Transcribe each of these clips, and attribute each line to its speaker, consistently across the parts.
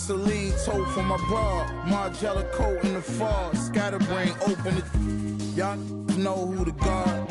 Speaker 1: Celine tote for my bra, Margiela coat in the fall, scatterbrain open it. Y'all know who the guard.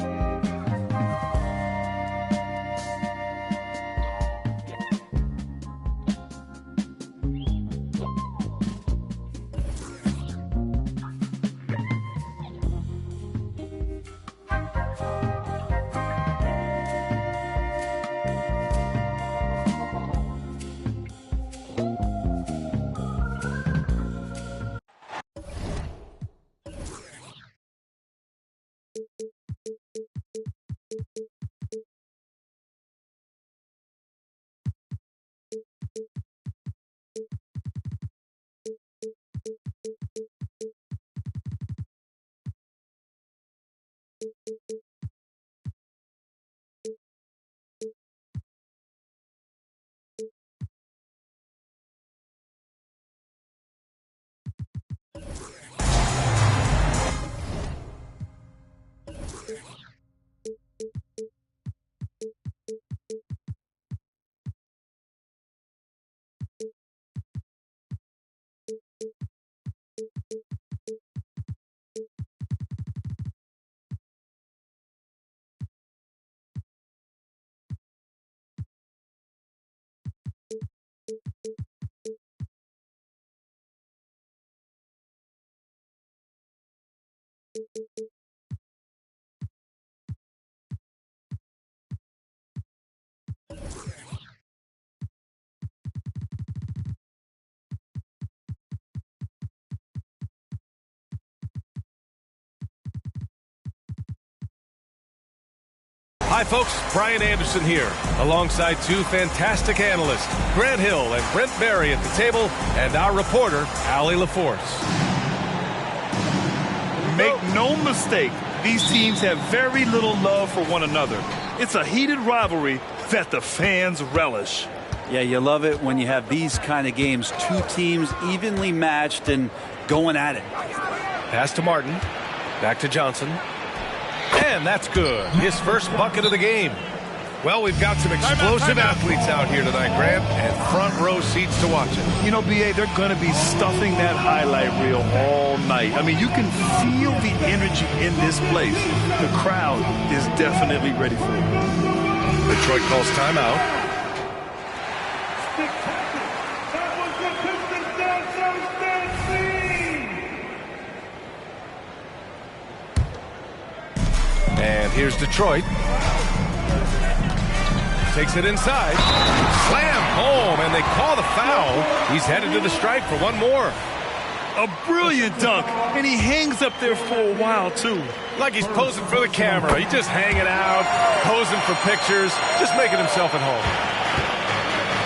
Speaker 2: Hi, folks. Brian Anderson here, alongside two fantastic analysts, Grant Hill and Brent Barry at the table, and our reporter, Allie LaForce.
Speaker 3: Make no mistake, these teams have very little love for one another. It's a heated rivalry that the fans relish.
Speaker 4: Yeah, you love it when you have these kind of games. Two teams evenly matched and going at it.
Speaker 2: Pass to Martin. Back to Johnson. And that's good. His first bucket of the game. Well, we've got some explosive athletes out here tonight, Grant, and front row seats to watch it.
Speaker 3: You know, B.A., they're going to be stuffing that highlight reel all night. I mean, you can feel the energy in this place. The crowd is definitely ready for it.
Speaker 2: Detroit calls timeout. And here's Detroit. Takes it inside. Slam home, and they call the foul. He's headed to the stripe for one more.
Speaker 3: A brilliant dunk, and he hangs up there for a while, too.
Speaker 2: Like he's posing for the camera. He's just hanging out, posing for pictures, just making himself at home.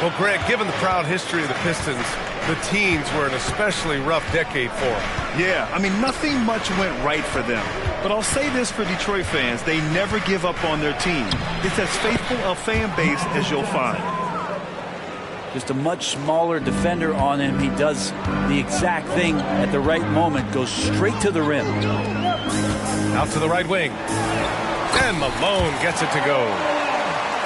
Speaker 2: Well, Greg, given the proud history of the Pistons, the teens were an especially rough decade for them.
Speaker 3: Yeah, I mean, nothing much went right for them. But I'll say this for Detroit fans, they never give up on their team. It's as faithful a fan base as you'll find.
Speaker 4: Just a much smaller defender on him. He does the exact thing at the right moment, goes straight to the rim.
Speaker 2: Out to the right wing. And Malone gets it to go.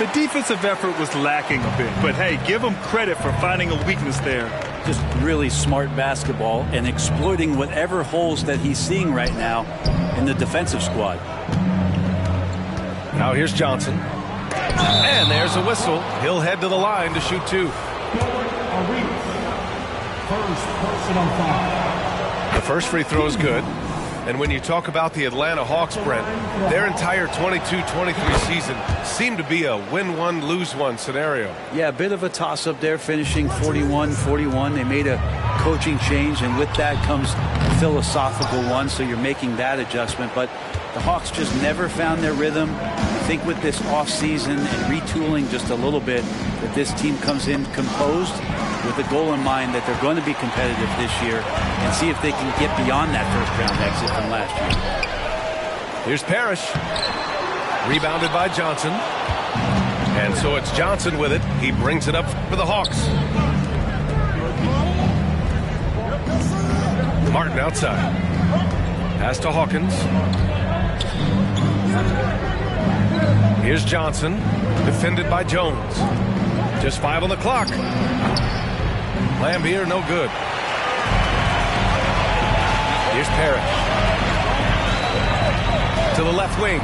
Speaker 3: The defensive effort was lacking a bit, but hey, give him credit for finding a weakness there.
Speaker 4: Just really smart basketball and exploiting whatever holes that he's seeing right now in the defensive squad.
Speaker 2: Now here's Johnson. And there's a whistle. He'll head to the line to shoot two.
Speaker 5: First personal foul.
Speaker 2: The first free throw is good. And when you talk about the Atlanta Hawks, Brent, their entire 22-23 season seemed to be a win-one, lose-one scenario.
Speaker 4: Yeah, a bit of a toss-up there, finishing 41-41. They made a coaching change, and with that comes a philosophical one, so you're making that adjustment. But the Hawks just never found their rhythm. I think with this offseason and retooling just a little bit, that this team comes in composed with the goal in mind that they're going to be competitive this year and see if they can get beyond that first-round exit from last year.
Speaker 2: Here's Parrish. Rebounded by Johnson. And so it's Johnson with it. He brings it up for the Hawks. Martin outside. Pass to Hawkins. Here's Johnson. Defended by Jones. Just 5 on the clock. Lambier, no good. Here's Parrish. To the left wing.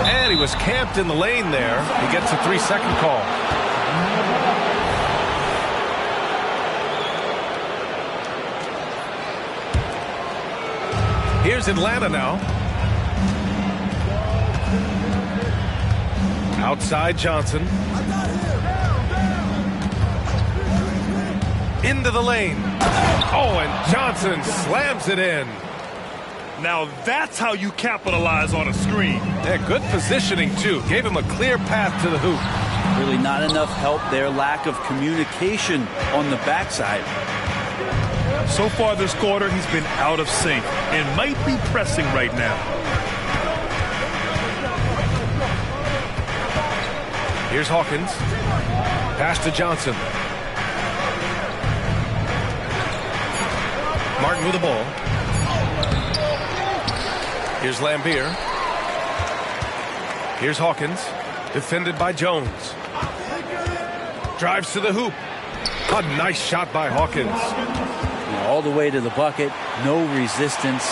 Speaker 2: And he was camped in the lane there. He gets a 3-second call. Here's Atlanta now. Outside Johnson. Into the lane. Oh, and Johnson slams it in.
Speaker 3: Now that's how you capitalize on a screen.
Speaker 2: Yeah, good positioning, too. Gave him a clear path to the hoop.
Speaker 4: Really not enough help there. Lack of communication on the backside.
Speaker 3: So far this quarter, he's been out of sync and might be pressing right now.
Speaker 2: Here's Hawkins. Pass to Johnson. Martin with the ball. Here's Lambier. Here's Hawkins. Defended by Jones. Drives to the hoop. A nice shot by Hawkins.
Speaker 4: All the way to the bucket. No resistance.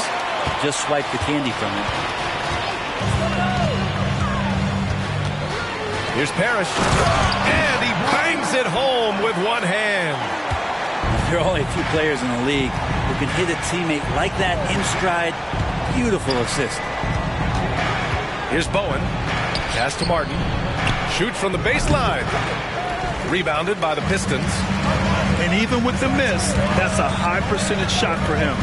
Speaker 4: Just swipe the candy from it.
Speaker 2: Here's Parrish. And he bangs it home with one hand.
Speaker 4: There are only a few players in the league who can hit a teammate like that in stride. Beautiful assist.
Speaker 2: Here's Bowen. Pass to Martin. Shoots from the baseline. Rebounded by the Pistons.
Speaker 3: And even with the miss, that's a high percentage shot for him.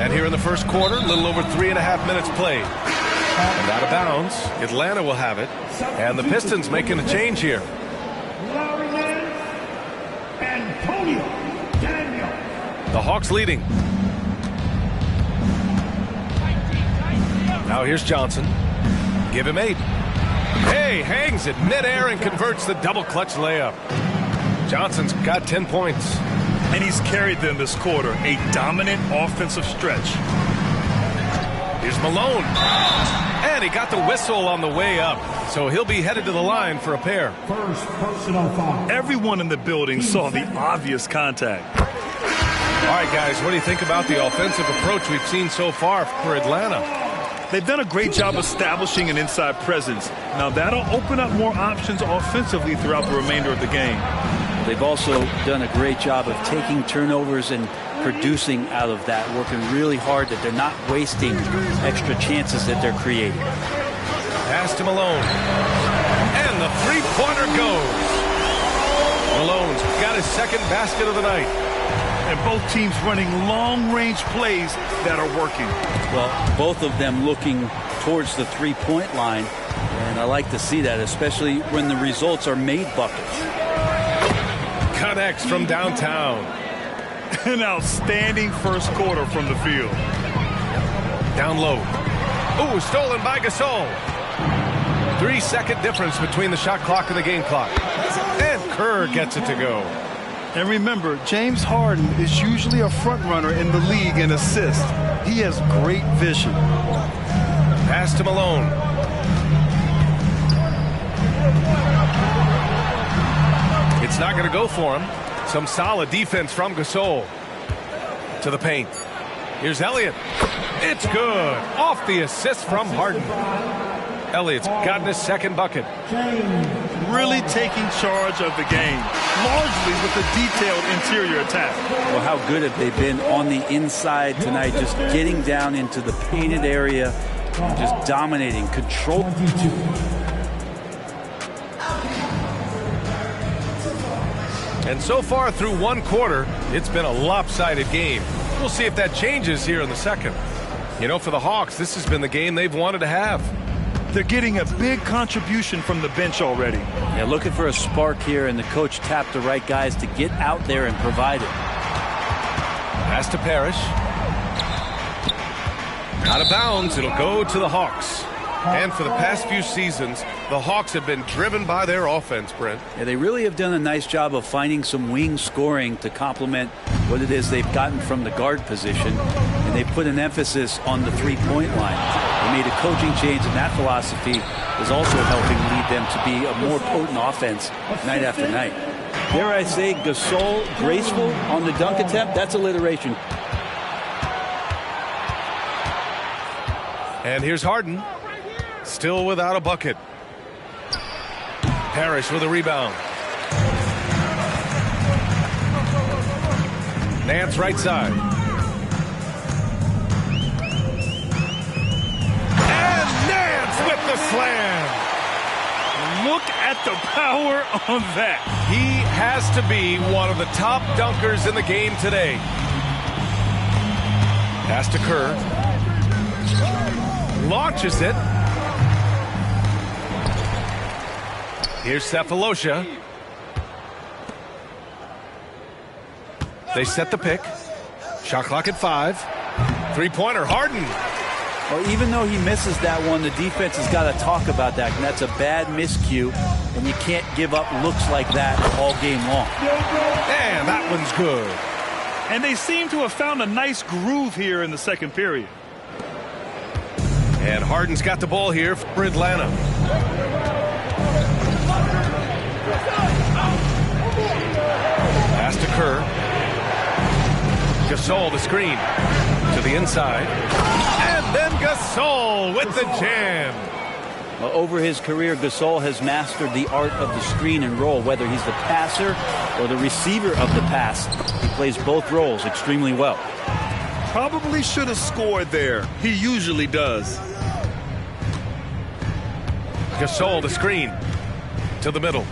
Speaker 2: And here in the first quarter, a little over 3.5 minutes played. And out of bounds, Atlanta will have it. And the Pistons making a change here. The Hawks leading. Now here's Johnson. Give him 8. Hey, hangs it midair and converts the double clutch layup. Johnson's got 10 points.
Speaker 3: And he's carried them this quarter. A dominant offensive stretch.
Speaker 2: Here's Malone. And he got the whistle on the way up. So he'll be headed to the line for a pair.
Speaker 5: First personal foul.
Speaker 3: Everyone in the building saw the obvious contact.
Speaker 2: All right, guys, what do you think about the offensive approach we've seen so far for Atlanta?
Speaker 3: They've done a great job establishing an inside presence. Now that'll open up more options offensively throughout the remainder of the game.
Speaker 4: They've also done a great job of taking turnovers and producing out of that, working really hard that they're not wasting extra chances that they're creating.
Speaker 2: Pass to Malone. And the three-pointer goes. Malone's got his second basket of the night.
Speaker 3: And both teams running long-range plays that are working.
Speaker 4: Well, both of them looking towards the three-point line. And I like to see that, especially when the results are made buckets.
Speaker 2: Connects from downtown.
Speaker 3: An outstanding first quarter from the field.
Speaker 2: Down low. Ooh, stolen by Gasol. 3-second difference between the shot clock and the game clock. And Kerr gets it to go.
Speaker 3: And remember, James Harden is usually a front runner in the league in assists. He has great vision.
Speaker 2: Pass to Malone. It's not going to go for him. Some solid defense from Gasol. To the paint. Here's Elliott. It's good. Off the assist from Harden. Elliott's gotten his second bucket.
Speaker 3: Really taking charge of the game, largely with a detailed interior attack.
Speaker 4: Well, how good have they been on the inside tonight, just getting down into the painted area and just dominating, control.
Speaker 2: And so far through one quarter, it's been a lopsided game. We'll see if that changes here in the second. You know, for the Hawks, this has been the game they've wanted to have.
Speaker 3: They're getting a big contribution from the bench already.
Speaker 4: Yeah, looking for a spark here, and the coach tapped the right guys to get out there and provide it.
Speaker 2: Pass to Parrish. Out of bounds, it'll go to the Hawks. And for the past few seasons, the Hawks have been driven by their offense, Brent.
Speaker 4: Yeah, they really have done a nice job of finding some wing scoring to complement what it is they've gotten from the guard position, and they put an emphasis on the three-point line. They made a coaching change, and that philosophy is also helping lead them to be a more potent offense night after night. Dare I say, Gasol graceful on the dunk attempt? That's alliteration.
Speaker 2: And here's Harden, still without a bucket. Parrish with a rebound. Nance right side. And Nance with the slam.
Speaker 3: Look at the power on that.
Speaker 2: He has to be one of the top dunkers in the game today. Pass to Kerr. Launches it. Here's Cephalosha. They set the pick. Shot clock at 5. Three-pointer, Harden.
Speaker 4: Well, even though he misses that one, the defense has got to talk about that. And that's a bad miscue, and you can't give up looks like that all game long.
Speaker 2: And that one's good.
Speaker 3: And they seem to have found a nice groove here in the second period.
Speaker 2: And Harden's got the ball here for Atlanta. Pass to Kerr. Gasol the screen to the inside. And then Gasol with the jam.
Speaker 4: Well, over his career, Gasol has mastered the art of the screen and roll, whether he's the passer or the receiver of the pass. He plays both roles extremely well.
Speaker 3: Probably should have scored there. He usually does.
Speaker 2: Gasol the screen to the middle.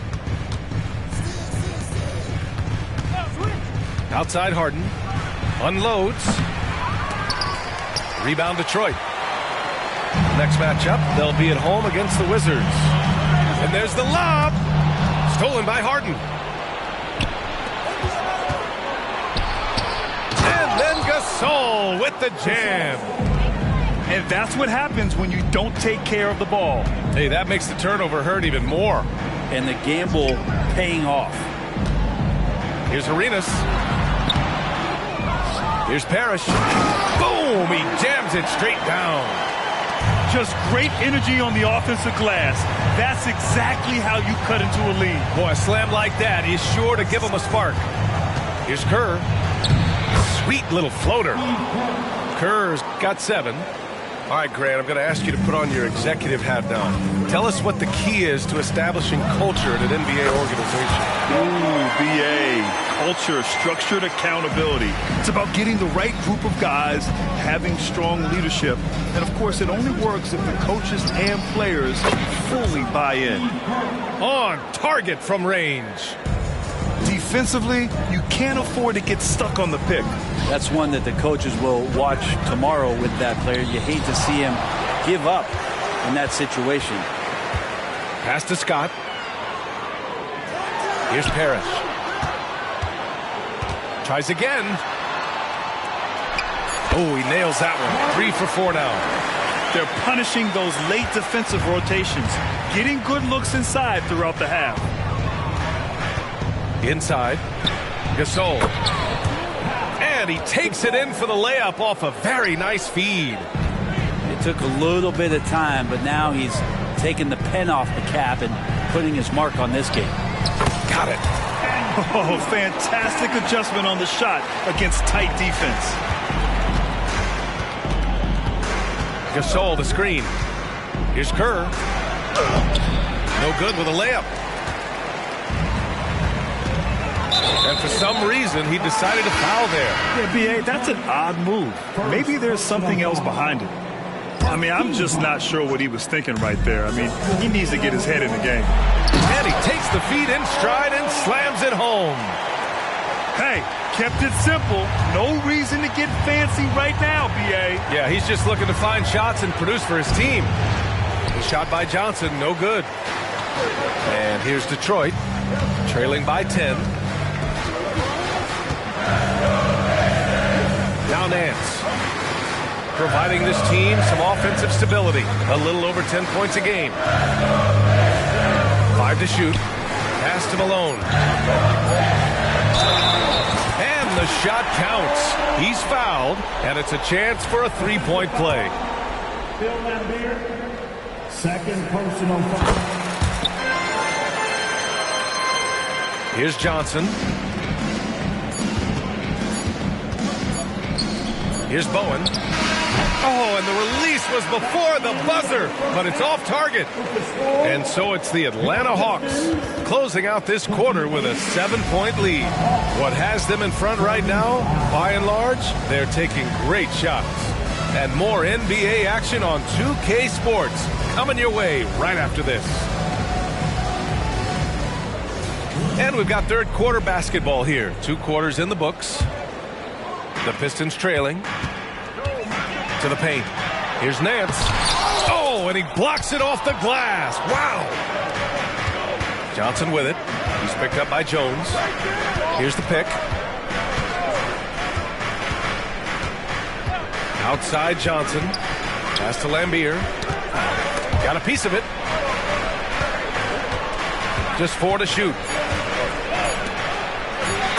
Speaker 2: Outside Harden. Unloads. Rebound Detroit. Next matchup, they'll be at home against the Wizards. And there's the lob. Stolen by Harden. And then Gasol with the jam.
Speaker 3: And that's what happens when you don't take care of the ball.
Speaker 2: Hey, that makes the turnover hurt even more.
Speaker 4: And the gamble paying off.
Speaker 2: Here's Arenas. Here's Parrish. Boom! He jams it straight down.
Speaker 3: Just great energy on the offensive glass. That's exactly how you cut into a lead.
Speaker 2: Boy, a slam like that is sure to give him a spark. Here's Kerr. Sweet little floater. Kerr's got 7. All right, Grant, I'm going to ask you to put on your executive hat now. Tell us what the key is to establishing culture at an NBA organization.
Speaker 3: Ooh, BA. Culture, structured accountability. It's about getting the right group of guys, having strong leadership. And, of course, it only works if the coaches and players fully buy in.
Speaker 2: On target from range.
Speaker 3: Defensively, you can't afford to get stuck on the pick.
Speaker 4: That's one that the coaches will watch tomorrow with that player. You hate to see him give up in that situation.
Speaker 2: Pass to Scott. Here's Parrish. Tries again. Oh, he nails that one. 3 for 4 now.
Speaker 3: They're punishing those late defensive rotations, getting good looks inside throughout the half.
Speaker 2: Inside. Gasol. And he takes it in for the layup off a very nice feed.
Speaker 4: It took a little bit of time, but now he's taking the pen off the cap and putting his mark on this game.
Speaker 2: Got it.
Speaker 3: Oh, fantastic adjustment on the shot against tight defense.
Speaker 2: Gasol the screen. Here's Kerr. No good with a layup. And for some reason, he decided to foul there.
Speaker 3: Yeah, B.A., that's an odd move. Maybe there's something else behind it. I mean, I'm just not sure what he was thinking right there. I mean, he needs to get his head in the game.
Speaker 2: And he takes the feed in stride and slams it home.
Speaker 3: Hey, kept it simple. No reason to get fancy right now, B.A.
Speaker 2: Yeah, he's just looking to find shots and produce for his team. The shot by Johnson, no good. And here's Detroit, trailing by 10. Now Nance, providing this team some offensive stability. A little over 10 points a game. 5 to shoot. Pass to Malone. And the shot counts. He's fouled, and it's a chance for a 3-point play.
Speaker 5: Phil Lambier, second personal foul.
Speaker 2: Here's Johnson. Here's Bowen. Oh, and the release was before the buzzer, but it's off target. And so it's the Atlanta Hawks closing out this quarter with a 7-point lead. What has them in front right now, by and large, they're taking great shots. And more NBA action on 2K Sports coming your way right after this. And we've got third quarter basketball here. 2 quarters in the books. The Pistons trailing. To the paint. Here's Nance. Oh, and he blocks it off the glass. Wow. Johnson with it. He's picked up by Jones. Here's the pick. Outside Johnson. Pass to Lambier. Got a piece of it. Just 4 to shoot.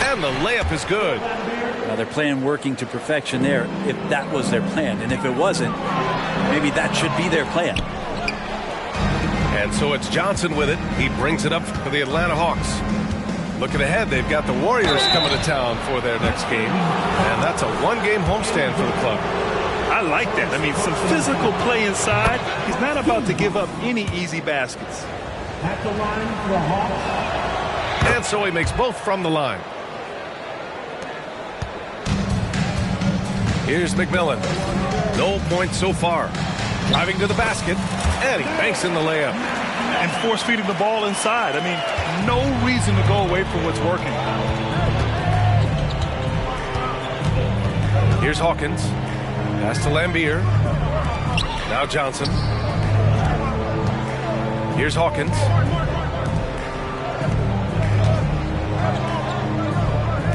Speaker 2: And the layup is good.
Speaker 4: They're playing working to perfection there, if that was their plan. And if it wasn't, maybe that should be their plan.
Speaker 2: And so it's Johnson with it. He brings it up for the Atlanta Hawks. Looking ahead, they've got the Warriors coming to town for their next game. And that's a 1-game homestand for the club.
Speaker 3: I like that. I mean, some physical play inside. He's not about to give up any easy baskets.
Speaker 5: At the line for the Hawks.
Speaker 2: And so he makes both from the line. Here's McMillan. No points so far. Driving to the basket. And he banks in the layup.
Speaker 3: And force-feeding the ball inside. I mean, no reason to go away from what's working.
Speaker 2: Here's Hawkins. Pass to Lambier. Now Johnson. Here's Hawkins.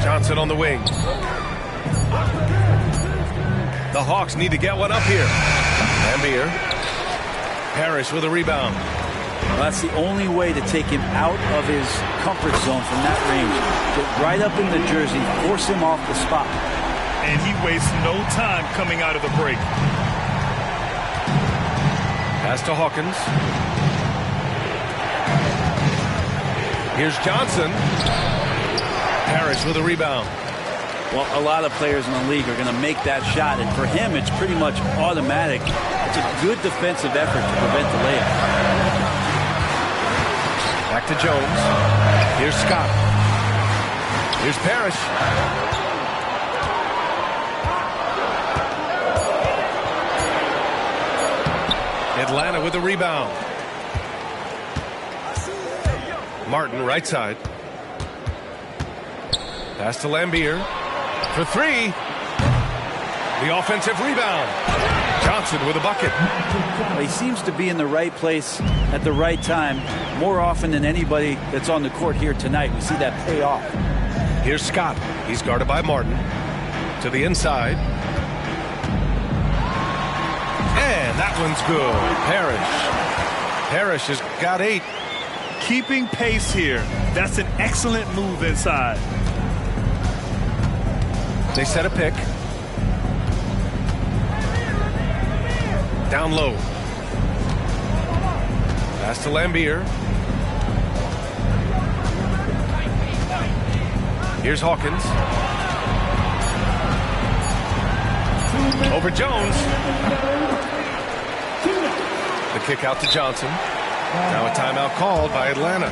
Speaker 2: Johnson on the wing. The Hawks need to get one up here. Lambier. Parrish with a rebound.
Speaker 4: Well, that's the only way to take him out of his comfort zone from that range. Get right up in the jersey, force him off the spot.
Speaker 3: And he wastes no time coming out of the break.
Speaker 2: Pass to Hawkins. Here's Johnson. Parrish with a rebound.
Speaker 4: Well, a lot of players in the league are going to make that shot, and for him, it's pretty much automatic. It's a good defensive effort to prevent the layup.
Speaker 2: Back to Jones. Here's Scott. Here's Parrish. Atlanta with the rebound. Martin, right side. Pass to Lambier. For 3. The offensive rebound. Johnson with a bucket.
Speaker 4: Well, he seems to be in the right place at the right time more often than anybody that's on the court here tonight. We see that pay off.
Speaker 2: Here's Scott. He's guarded by Martin. To the inside. And that one's good. Parrish has got 8.
Speaker 3: Keeping pace here. That's an excellent move inside.
Speaker 2: They set a pick. Down low. Pass to Lambier. Here's Hawkins. Over Jones. The kick out to Johnson. Now a timeout called by Atlanta.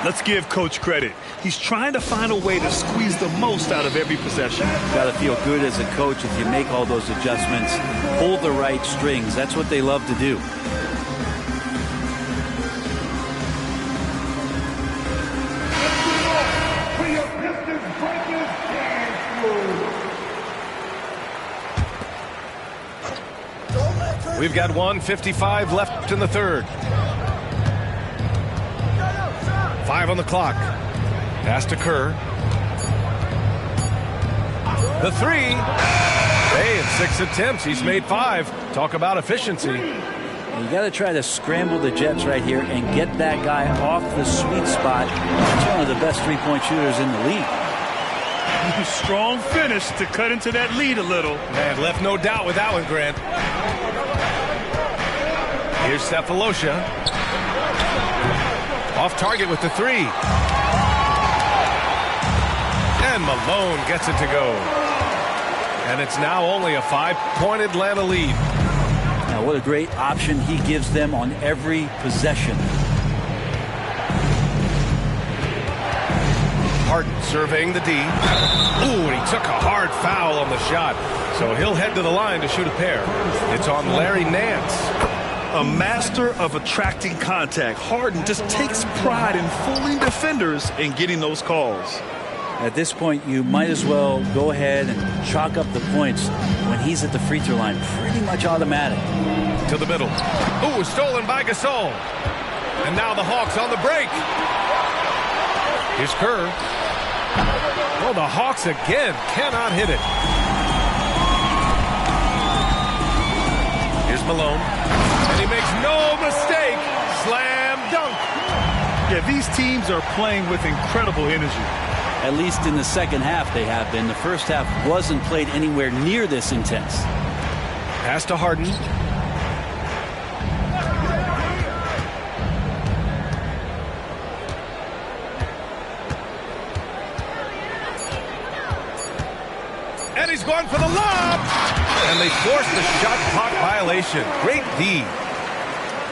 Speaker 3: Let's give Coach credit. He's trying to find a way to squeeze the most out of every possession.
Speaker 4: Got to feel good as a coach if you make all those adjustments. Pull the right strings. That's what they love to do.
Speaker 2: We've got 1:55 left in the third. 5 on the clock. Pass to Kerr. The 3. Hey, in 6 attempts, he's made 5. Talk about efficiency.
Speaker 4: You got to try to scramble the Jets right here and get that guy off the sweet spot. He's one of the best three-point shooters in the league.
Speaker 3: Strong finish to cut into that lead a little.
Speaker 2: Man, left no doubt with that one, Grant. Here's Cephalosha. Off target with the three. And Malone gets it to go. And it's now only a 5-point Atlanta lead.
Speaker 4: Now, what a great option he gives them on every possession.
Speaker 2: Harden surveying the D. Ooh, and he took a hard foul on the shot. So he'll head to the line to shoot a pair. It's on Larry Nance.
Speaker 3: A master of attracting contact. Harden just takes pride in fooling defenders and getting those calls.
Speaker 4: At this point, you might as well go ahead and chalk up the points when he's at the free throw line. Pretty much automatic.
Speaker 2: To the middle. Ooh, stolen by Gasol. And now the Hawks on the break. Here's Kerr. Oh, the Hawks again cannot hit it. Here's Malone. And he makes no mistake. Slam dunk.
Speaker 3: Yeah, these teams are playing with incredible energy.
Speaker 4: At least in the second half they have been. The first half wasn't played anywhere near this intense.
Speaker 2: Pass to Harden. And he's going for the lob. And they force the shot clock violation. Great D.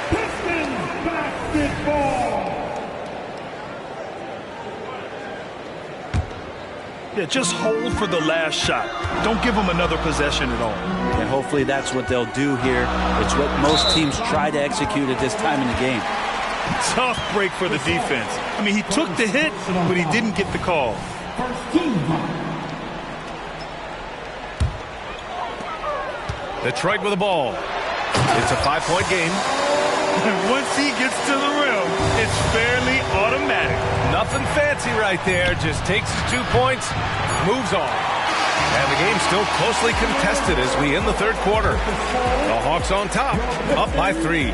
Speaker 5: Pistons basketball.
Speaker 3: Yeah, just hold for the last shot. Don't give them another possession at all.
Speaker 4: And hopefully that's what they'll do here. It's what most teams try to execute at this time in the game.
Speaker 3: Tough break for the defense. I mean, he took the hit, but he didn't get the call.
Speaker 5: First team.
Speaker 2: Detroit with the ball. It's a 5-point game.
Speaker 3: And once he gets to the rim, it's fairly automatic.
Speaker 2: Nothing fancy right there. Just takes his 2 points, moves on. And the game's still closely contested as we end the third quarter. The Hawks on top, up by 3.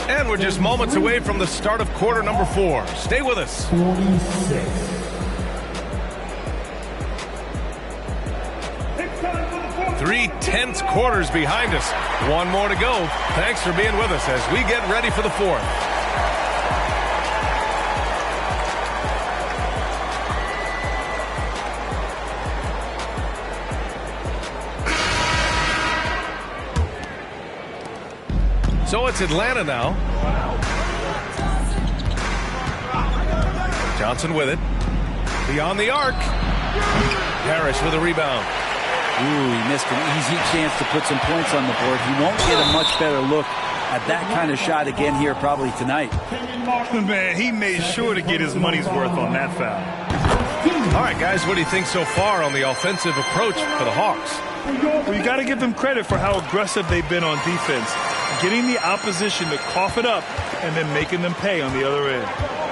Speaker 2: And we're just moments away from the start of quarter number 4. Stay with us.
Speaker 5: 46.
Speaker 2: 3 tense quarters behind us. One more to go. Thanks for being with us as we get ready for the fourth. So it's Atlanta now. Johnson with it. Beyond the arc. Parrish with a rebound.
Speaker 4: Ooh, he missed an easy chance to put some points on the board. He won't get a much better look at that kind of shot again here probably tonight.
Speaker 3: Man, he made sure to get his money's worth on that foul.
Speaker 2: All right, guys, what do you think so far on the offensive approach for the Hawks?
Speaker 3: Well, you got to give them credit for how aggressive they've been on defense. Getting the opposition to cough it up and then making them pay on the other end.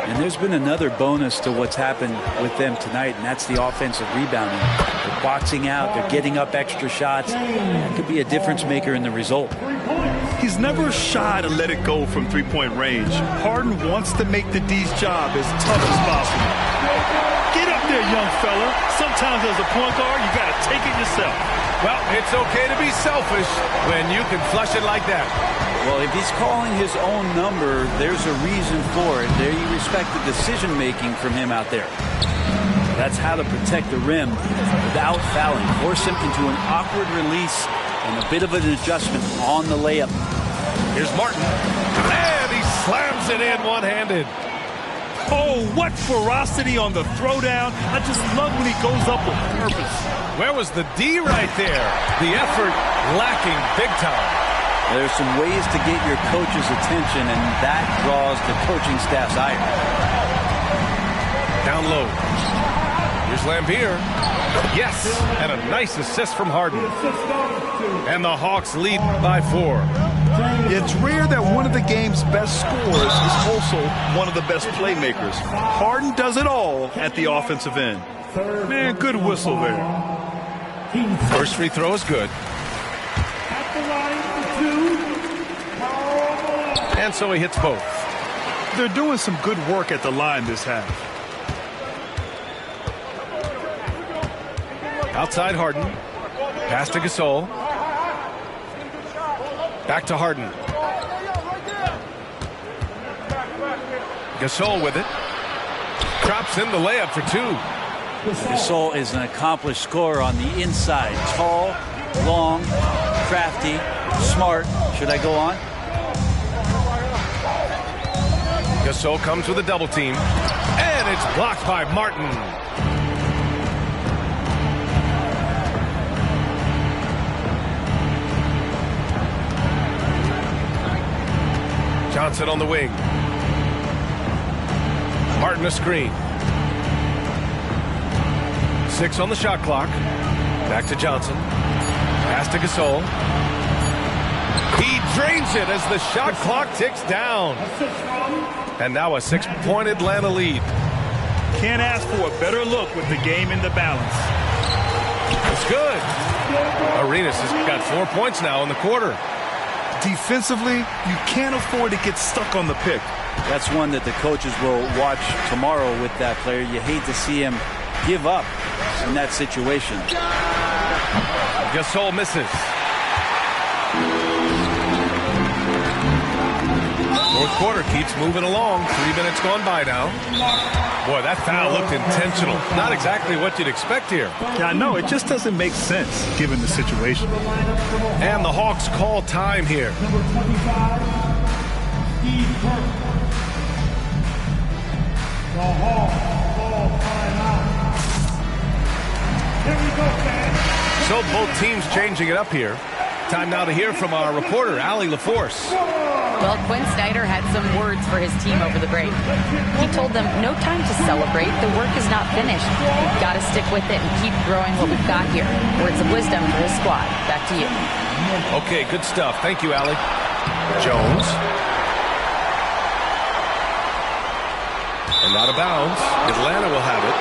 Speaker 4: And there's been another bonus to what's happened with them tonight, and that's the offensive rebounding. They're boxing out, they're getting up extra shots. That could be a difference maker in the result.
Speaker 3: He's never shy to let it go from three-point range. Harden wants to make the D's job as tough as possible. Get up there, young fella. Sometimes as a point guard, you got to take it yourself.
Speaker 2: Well, it's okay to be selfish when you can flush it like that.
Speaker 4: Well, if he's calling his own number, there's a reason for it. There you respect the decision-making from him out there. That's how to protect the rim without fouling. Force him into an awkward release and a bit of an adjustment on the layup.
Speaker 2: Here's Martin. And he slams it in one-handed.
Speaker 3: Oh, what ferocity on the throwdown. I just love when he goes up with purpose.
Speaker 2: Where was the D right there? The effort lacking big time.
Speaker 4: There's some ways to get your coach's attention, and that draws the coaching staff's ire.
Speaker 2: Down low. Here's Lambier. Yes, and a nice assist from Harden. And the Hawks lead by 4.
Speaker 3: It's rare that one of the game's best scorers is also one of the best playmakers. Harden does it all at the offensive end. Man, good whistle there.
Speaker 2: First free throw is good. And so he hits both.
Speaker 3: They're doing some good work at the line this half.
Speaker 2: Outside Harden. Pass to Gasol. Back to Harden. Gasol with it. Drops in the layup for two.
Speaker 4: Gasol is an accomplished scorer on the inside. Tall, long, crafty, smart. Should I go on?
Speaker 2: Gasol comes with a double team. And it's blocked by Martin. Johnson on the wing. Martin a screen. 6 on the shot clock. Back to Johnson. Pass to Gasol. He drains it as the shot clock ticks down. And now a 6-point Atlanta lead.
Speaker 3: Can't ask for a better look with the game in the balance.
Speaker 2: It's good. Arenas has got 4 points now in the quarter.
Speaker 3: Defensively, you can't afford to get stuck on the pick.
Speaker 4: That's one that the coaches will watch tomorrow with that player. You hate to see him give up in that situation.
Speaker 2: Gasol misses. Fourth quarter keeps moving along. 3 minutes gone by now. Boy, that foul looked intentional. Not exactly what you'd expect here.
Speaker 3: Yeah, I know. It just doesn't make sense given the situation.
Speaker 2: And the Hawks call time here.
Speaker 5: Number 25, Steve Kerr. The Hawks call timeout. Here we go, fans.
Speaker 2: So both teams changing it up here. Time now to hear from our reporter, Allie LaForce.
Speaker 6: Well, Quinn Snyder had some words for his team over the break. He told them, no time to celebrate. The work is not finished. We've got to stick with it and keep growing what we've got here. Words of wisdom for his squad. Back to you.
Speaker 2: Okay, good stuff. Thank you, Allie. Jones. And out of bounds. Atlanta will have it.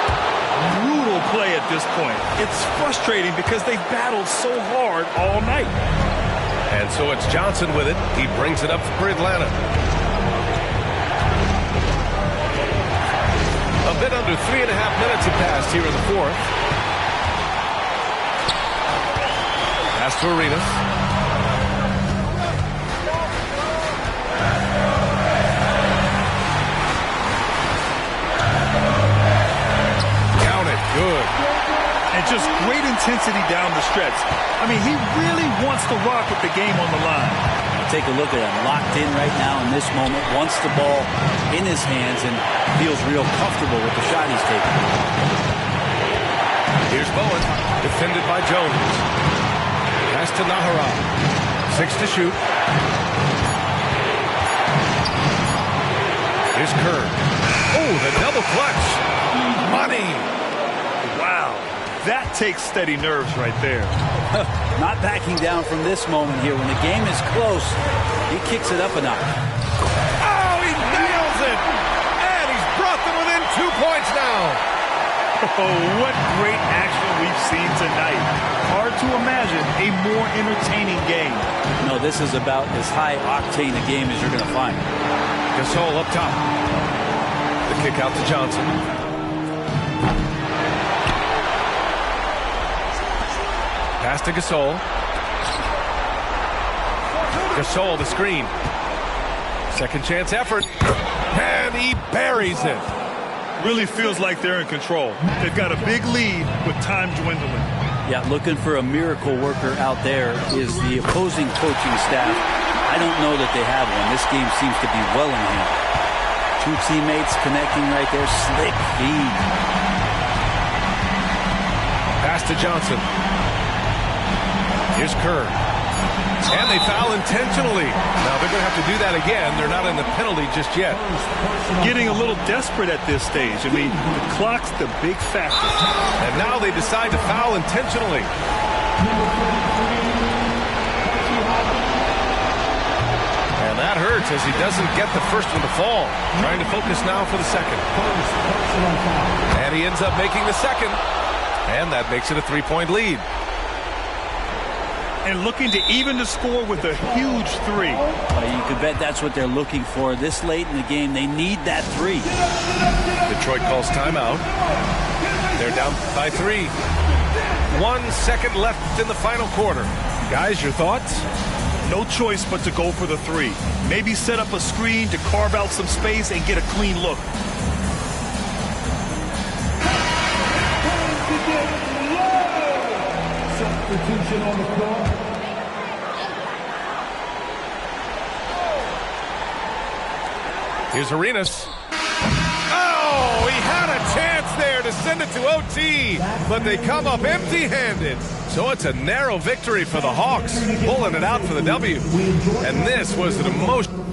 Speaker 3: Brutal play at this point. It's frustrating because they've battled so hard all night.
Speaker 2: And so it's Johnson with it. He brings it up for Atlanta. A bit under 3.5 minutes have passed here in the fourth. Pass to Arenas. Count it. Good.
Speaker 3: And just great intensity down the stretch. I mean, he really wants to rock with the game on the line.
Speaker 4: Take a look at him, locked in right now in this moment, wants the ball in his hands and feels real comfortable with the shot he's taking.
Speaker 2: Here's Bowen, defended by Jones. Pass to Nahara. 6 to shoot. Here's Kerr. Oh, the double clutch. Money.
Speaker 3: Wow. That takes steady nerves right there.
Speaker 4: Not backing down from this moment here. When the game is close, he kicks it up a notch.
Speaker 2: Oh, he nails it! And he's brought them within 2 points now.
Speaker 3: Oh, what great action we've seen tonight. Hard to imagine a more entertaining game.
Speaker 4: No, this is about as high octane a game as you're going to find.
Speaker 2: Gasol up top. The kick out to Johnson. Pass to Gasol. Gasol, the screen. Second chance effort. And he buries it.
Speaker 3: Really feels like they're in control. They've got a big lead with time dwindling.
Speaker 4: Yeah, looking for a miracle worker out there is the opposing coaching staff. I don't know that they have one. This game seems to be well in hand. Two teammates connecting right there. Slick feed.
Speaker 2: Pass to Johnson. Here's Kerr. And they foul intentionally. Now they're going to have to do that again. They're not in the penalty just yet.
Speaker 3: Getting a little desperate at this stage. I mean, the clock's the big factor.
Speaker 2: And now they decide to foul intentionally. And that hurts as he doesn't get the first one to fall. Trying to focus now for the second. And he ends up making the second. And that makes it a 3-point lead.
Speaker 3: And looking to even the score with a huge three.
Speaker 4: You could bet that's what they're looking for. This late in the game, they need that three.
Speaker 2: Detroit calls timeout. They're down by 3. 1 second left in the final quarter. Guys, your thoughts?
Speaker 3: No choice but to go for the three. Maybe set up a screen to carve out some space and get a clean look.
Speaker 5: Substitution on the floor.
Speaker 2: Here's Arenas. Oh, he had a chance there to send it to OT, but they come up empty-handed. So it's a narrow victory for the Hawks, pulling it out for the W. And this was an emotional...